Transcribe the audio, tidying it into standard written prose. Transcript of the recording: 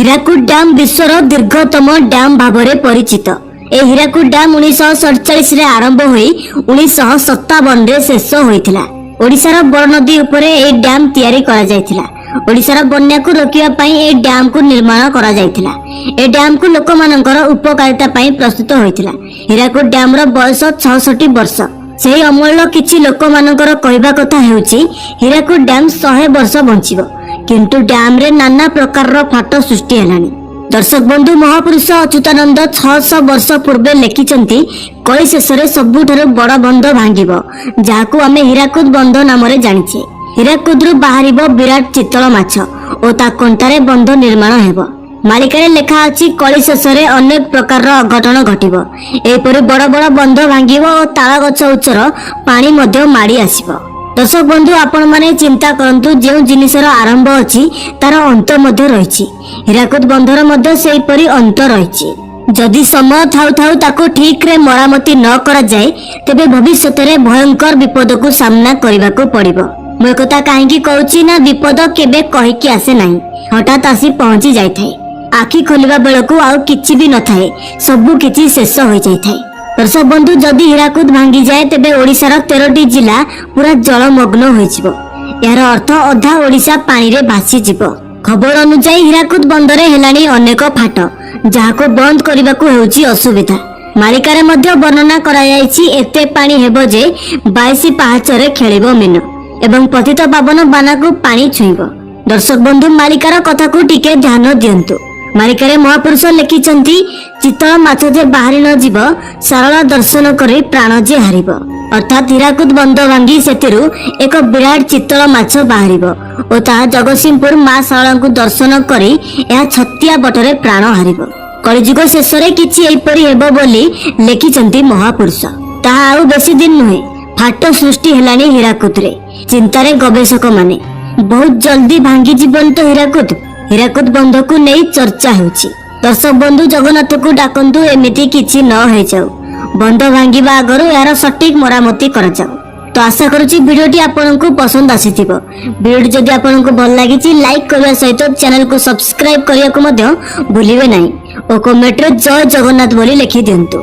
Hirakud dam ବିଶ୍ୱର ଦୀର୍ଘତମ dam ଭାବରେ ପରିଚିତ। ଏ ହୀରାକୁଦ ଡ୍ୟାମ 1947 ରେ ଆରମ୍ଭ ହୋଇ 1957 ରେ ଶେଷ ହୋଇଥିଲା। ଓଡ଼ିଶାର ବରନଦୀ ଉପରେ ଏ ଡ୍ୟାମ ତିଆରି କରାଯାଇଥିଲା। ଓଡ଼ିଶାର ବନ୍ୟାକୁ ରୋକିବା ପାଇଁ ଏ ଡ୍ୟାମକୁ ନିର୍ମାଣ କରାଯାଇଥିଲା। ଏ ଡ୍ୟାମକୁ ଲୋକମାନଙ୍କର ଉପକାରିତା ପାଇଁ ପ୍ରସ୍ତୁତ ହୋଇଥିଲା। ହୀରାକୁଦ ଡ୍ୟାମର ବୟସ 66 ବର୍ଷ। ସେହି ଅମଳର କିଛି ଲୋକମାନଙ୍କର କହିବା କଥା ହେଉଛି ହୀରାକୁଦ ଡ୍ୟାମ 100 ବର୍ଷ ବଞ୍ଚିବ, କିନ୍ତୁ ଡ୍ୟାମରେ ନାନା ପ୍ରକାରର ଫାଟ ସୃଷ୍ଟି ହେଲାଣି। ଦର୍ଶକ ବନ୍ଧୁ, ମହାପୁରୁଷ ଅଚ୍ୟୁତାନନ୍ଦ 600 ବର୍ଷ ପୂର୍ବେ ଲେଖିଛନ୍ତି, କଳି ଶେଷରେ ସବୁଠାରୁ ବଡ଼ ବନ୍ଧ ଭାଙ୍ଗିବ, ଯାହାକୁ ଆମେ ହୀରାକୁଦ ବନ୍ଧ ନାମରେ ଜାଣିଛେ। ହୀରାକୁଦରୁ ବାହାରିବ ବିରାଟ ଚିତଳ ମାଛ ଓ ତା କଣ୍ଟାରେ ବନ୍ଧ ନିର୍ମାଣ ହେବ। ମାଳିକାରେ ଲେଖା ଅଛି, କଳି ଶେଷରେ ଅନେକ ପ୍ରକାରର ଅଘଟଣ ଘଟିବ। ଏହିପରି ବଡ଼ ବଡ଼ ବନ୍ଧ ଭାଙ୍ଗିବ ଓ ତାଳ ଗଛ ଉଚ୍ଚର ପାଣି ମଧ୍ୟ ମାଡ଼ି ଆସିବ। ଦର୍ଶକ ବନ୍ଧୁ, ଆପଣ ମାନେ ଚିନ୍ତା କରନ୍ତୁ, ଯେଉଁ ଜିନିଷର ଆରମ୍ଭ ଅଛି ତାର ଅନ୍ତ ମଧ୍ୟ ରହିଛି। ହୀରାକୁଦ ବନ୍ଧର ମଧ୍ୟ ସେହିପରି ଅନ୍ତ ରହିଛି। ଯଦି ସମୟ ଥାଉ ଥାଉ ତାକୁ ଠିକରେ ମରାମତି ନ କରାଯାଏ, ତେବେ ଭବିଷ୍ୟତରେ ଭୟଙ୍କର ବିପଦକୁ ସାମ୍ନା କରିବାକୁ ପଡ଼ିବ। ମୁଁ ଏକଥା କାହିଁକି କହୁଛି ନା, ବିପଦ କେବେ କହିକି ଆସେ ନାହିଁ, ହଠାତ୍ ଆସି ପହଞ୍ଚି ଯାଇଥାଏ। ଆଖି ଖୋଲିବା ବେଳକୁ ଆଉ କିଛି ବି ନଥାଏ, ସବୁ କିଛି ଶେଷ ହୋଇଯାଇଥାଏ। ଦର୍ଶକ ବନ୍ଧୁ, ଯଦି ହୀରାକୁଦ ଭାଙ୍ଗିଯାଏ, ତେବେ ଓଡ଼ିଶାର 13ଟି ଜିଲ୍ଲା ପୁରା ଜଳମଗ୍ନ ହୋଇଯିବ। ଏହାର ଅର୍ଥ ଅଧା ଓଡ଼ିଶା ପାଣିରେ ଭାସିଯିବ। ଖବର ଅନୁଯାୟୀ ହୀରାକୁଦ ବନ୍ଧରେ ହେଲାଣି ଅନେକ ଫାଟ, ଯାହାକୁ ବନ୍ଦ କରିବାକୁ ହେଉଛି ଅସୁବିଧା। ମାଳିକାରେ ମଧ୍ୟ ବର୍ଣ୍ଣନା କରାଯାଇଛି, ଏତେ ପାଣି ହେବ ଯେ 22 ପାହାଚରେ ଖେଳିବ ମୀନ ଏବଂ ପତିତ ପାବନ ବାନାକୁ ପାଣି ଛୁଇଁବ। ଦର୍ଶକ ବନ୍ଧୁ, ମାଳିକାର କଥାକୁ ଟିକେ ଧ୍ୟାନ ଦିଅନ୍ତୁ। ମାଳିକାରେ ମହାପୁରୁଷ ଲେଖିଛନ୍ତି, ଚିତଳ ମାଛ ଯେ ବାହାରି ନ ଯିବ, ସାରଳା ଦର୍ଶନ କରି ପ୍ରାଣ ଯେ ହାରିବ। ଅର୍ଥାତ୍ ହୀରାକୁଦ ବନ୍ଧ ଭାଙ୍ଗି ସେଥିରୁ ଏକ ବିରାଟ ଚିତଳ ମାଛ ବାହାରିବ ଓ ତାହା ଜଗତସିଂହପୁର ମା ସାରଳାଙ୍କୁ ଦର୍ଶନ କରି ଏହା ଛତିଆ ବଟରେ ପ୍ରାଣ ହାରିବ। କଳିଯୁଗ ଶେଷରେ କିଛି ଏହିପରି ହେବ ବୋଲି ଲେଖିଛନ୍ତି ମହାପୁରୁଷ। ତାହା ଆଉ ବେଶୀ ଦିନ ନୁହେଁ। ଫାଟ ସୃଷ୍ଟି ହେଲାଣି ହୀରାକୁଦରେ। ଚିନ୍ତାରେ ଗବେଷକ ମାନେ, ବହୁତ ଜଲ୍ଦି ଭାଙ୍ଗି ଜୀବନ ତ ହୀରାକୁଦ। ହୀରାକୁଦ ବନ୍ଧକୁ ନେଇ ଚର୍ଚ୍ଚା ହେଉଛି। ଦର୍ଶକ ବନ୍ଧୁ, ଜଗନ୍ନାଥକୁ ଡାକନ୍ତୁ ଏମିତି କିଛି ନ ହେଇଯାଉ। ବନ୍ଧ ଭାଙ୍ଗିବା ଆଗରୁ ଏହାର ସଠିକ ମରାମତି କରାଯାଉ। ତ ଆଶା କରୁଛି ଭିଡ଼ିଓଟି ଆପଣଙ୍କୁ ପସନ୍ଦ ଆସିଥିବ। ଭିଡ଼ିଓଟି ଯଦି ଆପଣଙ୍କୁ ଭଲ ଲାଗିଛି, ଲାଇକ୍ କରିବା ସହିତ ଚ୍ୟାନେଲକୁ ସବସ୍କ୍ରାଇବ କରିବାକୁ ମଧ୍ୟ ଭୁଲିବେ ନାହିଁ ଓ କମେଣ୍ଟରେ ଜୟ ଜଗନ୍ନାଥ ବୋଲି ଲେଖି ଦିଅନ୍ତୁ।